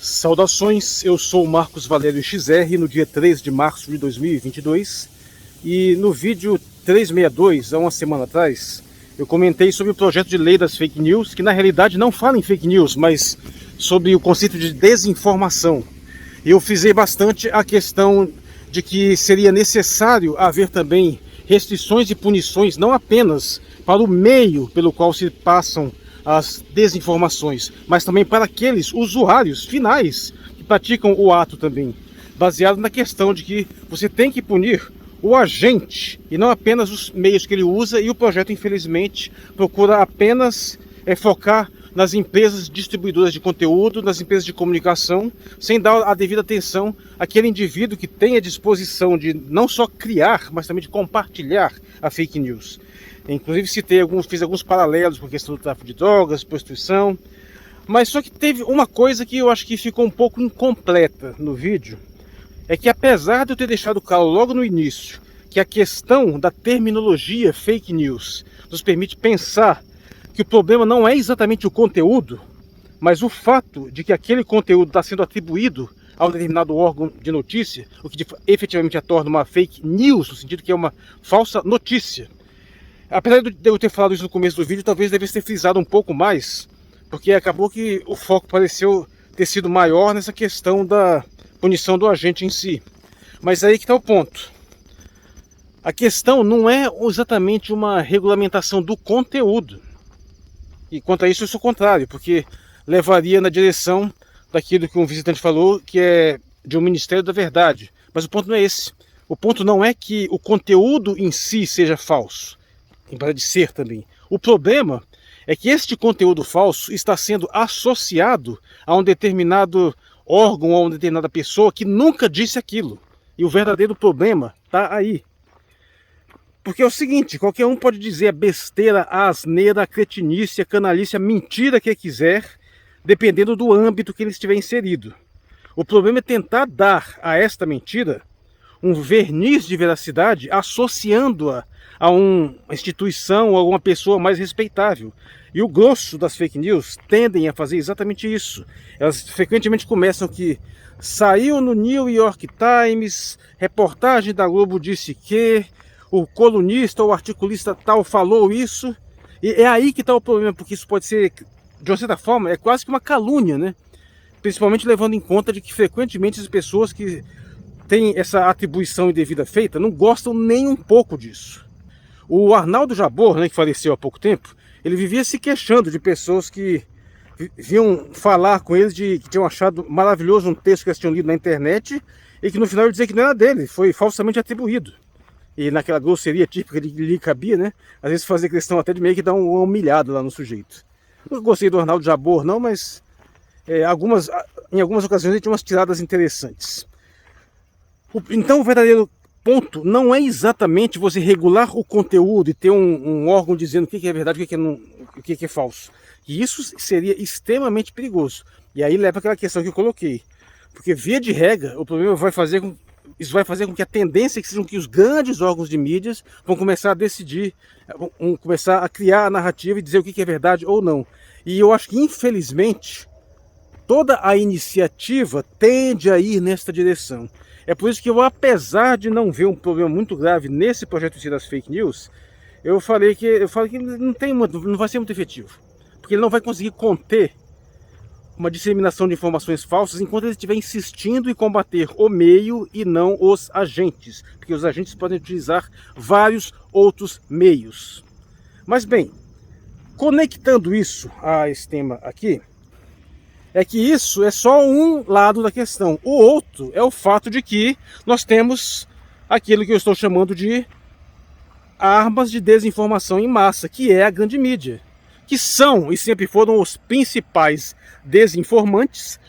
Saudações, eu sou o Marcos Valério XR no dia 3 de março de 2022 e no vídeo 362, há uma semana atrás, eu comentei sobre o projeto de lei das fake news, que na realidade não fala em fake news, mas sobre o conceito de desinformação. Eu frisei bastante a questão de que seria necessário haver também restrições e punições, não apenas para o meio pelo qual se passam as desinformações, mas também para aqueles usuários finais que praticam o ato também, baseado na questão de que você tem que punir o agente e não apenas os meios que ele usa, e o projeto infelizmente procura apenas focar nas empresas distribuidoras de conteúdo, nas empresas de comunicação, sem dar a devida atenção àquele indivíduo que tem a disposição de não só criar, mas também de compartilhar a fake news. Inclusive fiz alguns paralelos com a questão do tráfico de drogas, prostituição, mas só que teve uma coisa que eu acho que ficou um pouco incompleta no vídeo, é que apesar de eu ter deixado claro logo no início que a questão da terminologia fake news nos permite pensar que o problema não é exatamente o conteúdo, mas o fato de que aquele conteúdo está sendo atribuído a um determinado órgão de notícia, o que efetivamente a torna uma fake news, no sentido que é uma falsa notícia. Apesar de eu ter falado isso no começo do vídeo, talvez devesse ter frisado um pouco mais, porque acabou que o foco pareceu ter sido maior nessa questão da punição do agente em si. Mas aí que está o ponto. A questão não é exatamente uma regulamentação do conteúdo. E quanto a isso eu sou contrário, porque levaria na direção daquilo que um visitante falou, que é de um Ministério da Verdade. Mas o ponto não é esse. O ponto não é que o conteúdo em si seja falso. Tem de ser também. O problema é que este conteúdo falso está sendo associado a um determinado órgão ou a uma determinada pessoa que nunca disse aquilo. E o verdadeiro problema está aí. Porque é o seguinte, qualquer um pode dizer a besteira, a asneira, a cretinice, a canalice, a mentira que quiser, dependendo do âmbito que ele estiver inserido. O problema é tentar dar a esta mentira um verniz de veracidade, associando-a a uma instituição ou a uma pessoa mais respeitável. E o grosso das fake news tendem a fazer exatamente isso. Elas frequentemente começam que saiu no New York Times, reportagem da Globo disse que, o colunista ou articulista tal falou isso, e é aí que está o problema, porque isso pode ser, de uma certa forma, é quase que uma calúnia, né? Principalmente levando em conta de que frequentemente as pessoas que têm essa atribuição indevida feita não gostam nem um pouco disso. O Arnaldo Jabor, né, que faleceu há pouco tempo, ele vivia se queixando de pessoas que vinham falar com eles de que tinham achado maravilhoso um texto que eles tinham lido na internet e que no final ele dizia que não era dele, foi falsamente atribuído. E naquela grosseria típica que lhe cabia, né, às vezes fazia questão até de meio que dar uma humilhada lá no sujeito. Não gostei do Arnaldo Jabor não, mas em algumas ocasiões ele tinha umas tiradas interessantes. Então o verdadeiro ponto não é exatamente você regular o conteúdo e ter um órgão dizendo o que é verdade e o que é falso. E isso seria extremamente perigoso. E aí leva aquela questão que eu coloquei. Porque via de regra, o problema vai fazer com que a tendência seja que os grandes órgãos de mídias vão começar a decidir, vão começar a criar a narrativa e dizer o que é verdade ou não. E eu acho que infelizmente toda a iniciativa tende a ir nesta direção. É por isso que eu, apesar de não ver um problema muito grave nesse projeto das fake news, eu falo que não vai ser muito efetivo. Porque ele não vai conseguir conter uma disseminação de informações falsas enquanto ele estiver insistindo em combater o meio e não os agentes. Porque os agentes podem utilizar vários outros meios. Mas bem, conectando isso a esse tema aqui, é que isso é só um lado da questão. O outro é o fato de que nós temos aquilo que eu estou chamando de armas de desinformação em massa, que é a grande mídia, que são e sempre foram os principais desinformantes,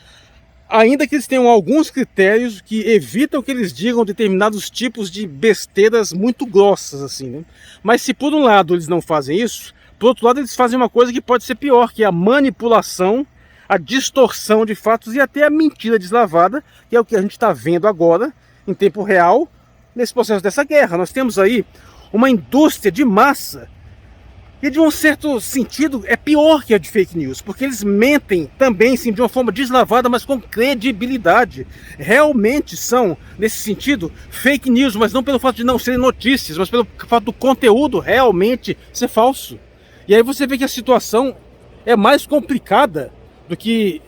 ainda que eles tenham alguns critérios que evitam que eles digam determinados tipos de besteiras muito grossas, assim, né? Mas se por um lado eles não fazem isso, por outro lado eles fazem uma coisa que pode ser pior, que é a manipulação, a distorção de fatos e até a mentira deslavada, que é o que a gente está vendo agora, em tempo real, nesse processo dessa guerra. Nós temos aí uma indústria de massa E de um certo sentido é pior que a de fake news, porque eles mentem também, sim, de uma forma deslavada, mas com credibilidade. Realmente são, nesse sentido, fake news, mas não pelo fato de não serem notícias, mas pelo fato do conteúdo realmente ser falso. E aí você vê que a situação é mais complicada do que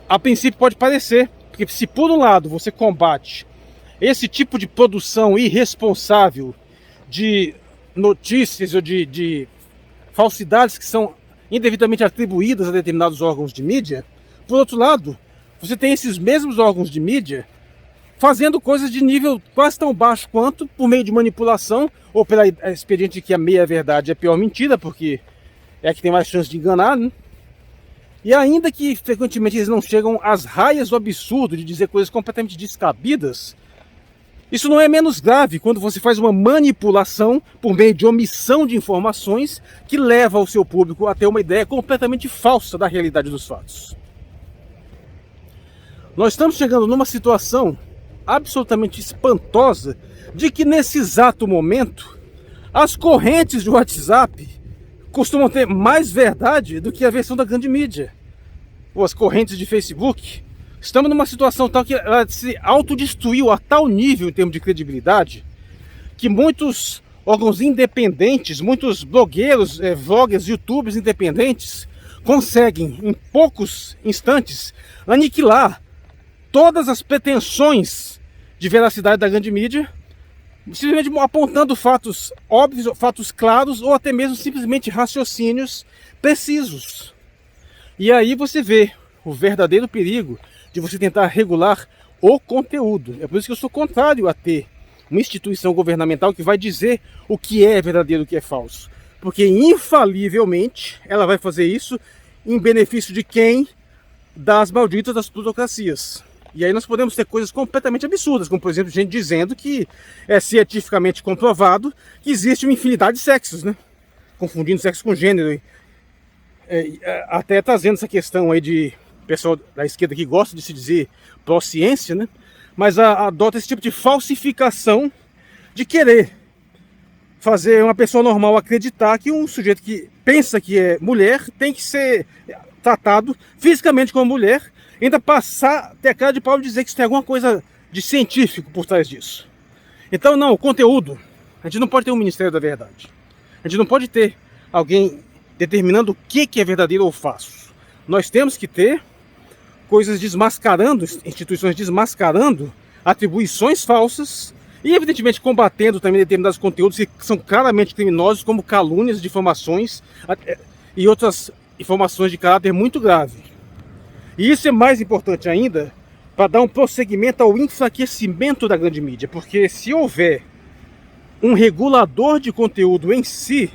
a princípio pode parecer. Porque se por um lado você combate esse tipo de produção irresponsável de notícias ou de falsidades que são indevidamente atribuídas a determinados órgãos de mídia, por outro lado, você tem esses mesmos órgãos de mídia fazendo coisas de nível quase tão baixo quanto, por meio de manipulação, ou pela expediente de que a meia-verdade é a pior mentira, porque é a que tem mais chance de enganar, né? E ainda que frequentemente eles não chegam às raias do absurdo de dizer coisas completamente descabidas, isso não é menos grave quando você faz uma manipulação por meio de omissão de informações que leva o seu público a ter uma ideia completamente falsa da realidade dos fatos. Nós estamos chegando numa situação absolutamente espantosa de que nesse exato momento as correntes de WhatsApp costumam ter mais verdade do que a versão da grande mídia, ou as correntes de Facebook. Estamos numa situação tal que ela se autodestruiu a tal nível em termos de credibilidade que muitos órgãos independentes, muitos blogueiros, vloggers, youtubers independentes conseguem em poucos instantes aniquilar todas as pretensões de veracidade da grande mídia, simplesmente apontando fatos óbvios, fatos claros ou até mesmo simplesmente raciocínios precisos. E aí você vê o verdadeiro perigo de você tentar regular o conteúdo. É por isso que eu sou contrário a ter uma instituição governamental que vai dizer o que é verdadeiro e o que é falso. Porque infalivelmente ela vai fazer isso em benefício de quem? Das malditas das plutocracias. E aí nós podemos ter coisas completamente absurdas, como por exemplo gente dizendo que é cientificamente comprovado que existe uma infinidade de sexos, né? Confundindo sexo com gênero. Até trazendo essa questão aí de pessoal da esquerda que gosta de se dizer pró-ciência, né? Mas adota esse tipo de falsificação de querer fazer uma pessoa normal acreditar que um sujeito que pensa que é mulher tem que ser tratado fisicamente como mulher, ainda passar, ter a cara de pau e dizer que isso tem alguma coisa de científico por trás disso. Então não, o conteúdo, a gente não pode ter um Ministério da Verdade. A gente não pode ter alguém determinando o que é verdadeiro ou falso. Nós temos que ter coisas desmascarando, instituições desmascarando atribuições falsas e evidentemente combatendo também determinados conteúdos que são claramente criminosos, como calúnias, difamações e outras informações de caráter muito grave. E isso é mais importante ainda para dar um prosseguimento ao enfraquecimento da grande mídia, porque se houver um regulador de conteúdo em si,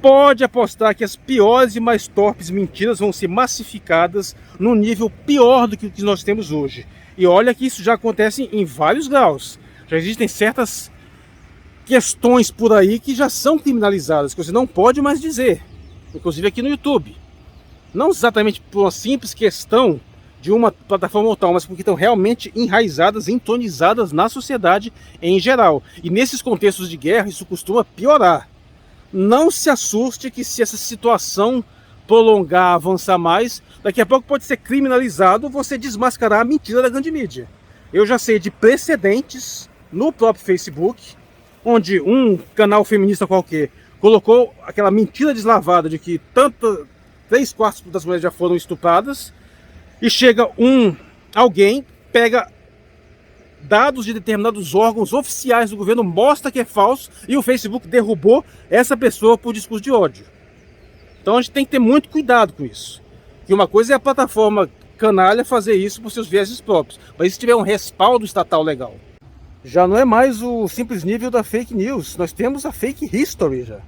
pode apostar que as piores e mais torpes mentiras vão ser massificadas num nível pior do que o que nós temos hoje. E olha que isso já acontece em vários graus. Já existem certas questões por aí que já são criminalizadas, que você não pode mais dizer, inclusive aqui no YouTube. Não exatamente por uma simples questão de uma plataforma ou tal, mas porque estão realmente enraizadas, entronizadas na sociedade em geral. E nesses contextos de guerra isso costuma piorar. Não se assuste que se essa situação prolongar, avançar mais, daqui a pouco pode ser criminalizado você desmascarar a mentira da grande mídia. Eu já sei de precedentes no próprio Facebook, onde um canal feminista qualquer colocou aquela mentira deslavada de que 3/4 das mulheres já foram estupradas, e chega alguém, pega dados de determinados órgãos oficiais do governo, mostra que é falso, e o Facebook derrubou essa pessoa por discurso de ódio. Então a gente tem que ter muito cuidado com isso. E uma coisa é a plataforma canalha fazer isso por seus vieses próprios, mas se tiver um respaldo estatal legal. Já não é mais o simples nível da fake news, nós temos a fake history já.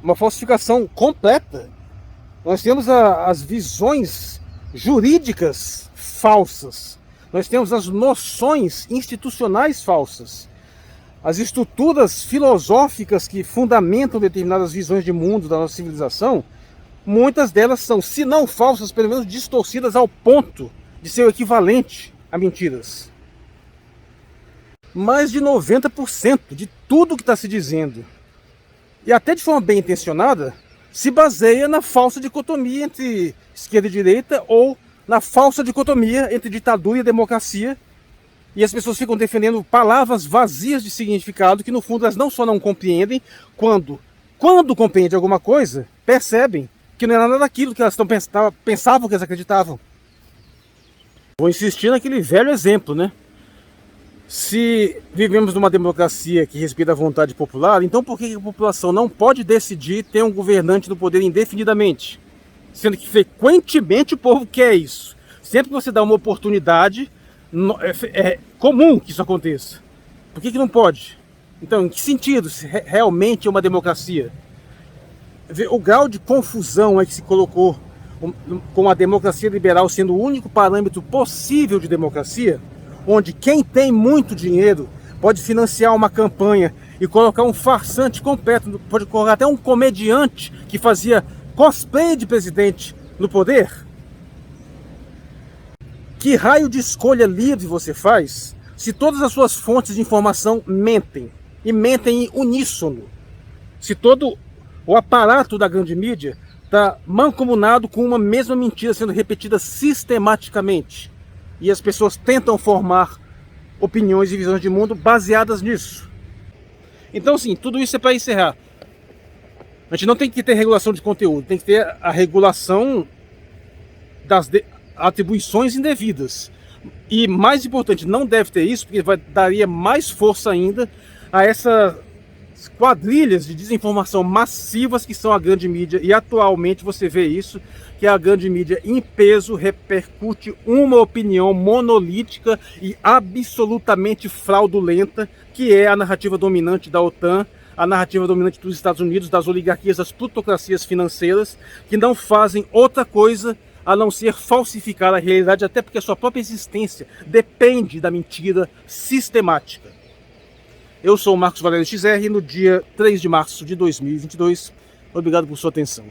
Uma falsificação completa. Nós temos as visões jurídicas falsas. Nós temos as noções institucionais falsas. As estruturas filosóficas que fundamentam determinadas visões de mundo da nossa civilização, muitas delas são, se não falsas, pelo menos distorcidas ao ponto de ser o equivalente a mentiras. Mais de 90% de tudo que está se dizendo e até de forma bem intencionada, se baseia na falsa dicotomia entre esquerda e direita, ou na falsa dicotomia entre ditadura e democracia. E as pessoas ficam defendendo palavras vazias de significado que, no fundo, elas não só não compreendem, quando compreendem alguma coisa, percebem que não é nada daquilo que elas pensavam que elas acreditavam. Vou insistir naquele velho exemplo, né? Se vivemos numa democracia que respeita a vontade popular, então por que a população não pode decidir ter um governante no poder indefinidamente? Sendo que frequentemente o povo quer isso. Sempre que você dá uma oportunidade, é comum que isso aconteça. Por que não pode? Então, em que sentido se realmente é uma democracia? O grau de confusão é que se colocou com a democracia liberal sendo o único parâmetro possível de democracia, onde quem tem muito dinheiro pode financiar uma campanha e colocar um farsante completo, pode colocar até um comediante que fazia cosplay de presidente no poder. Que raio de escolha livre você faz se todas as suas fontes de informação mentem, e mentem em uníssono? Se todo o aparato da grande mídia está mancomunado com uma mesma mentira sendo repetida sistematicamente, e as pessoas tentam formar opiniões e visões de mundo baseadas nisso. Então, sim, tudo isso é para encerrar. A gente não tem que ter regulação de conteúdo, tem que ter a regulação das atribuições indevidas. E mais importante, não deve ter isso, porque daria mais força ainda a essas quadrilhas de desinformação massivas que são a grande mídia. E atualmente você vê isso, que a grande mídia em peso repercute uma opinião monolítica e absolutamente fraudulenta, que é a narrativa dominante da OTAN, a narrativa dominante dos Estados Unidos, das oligarquias, das plutocracias financeiras, que não fazem outra coisa a não ser falsificar a realidade, até porque a sua própria existência depende da mentira sistemática. Eu sou o Marcos Valério XR, no dia 3 de março de 2022. Obrigado por sua atenção.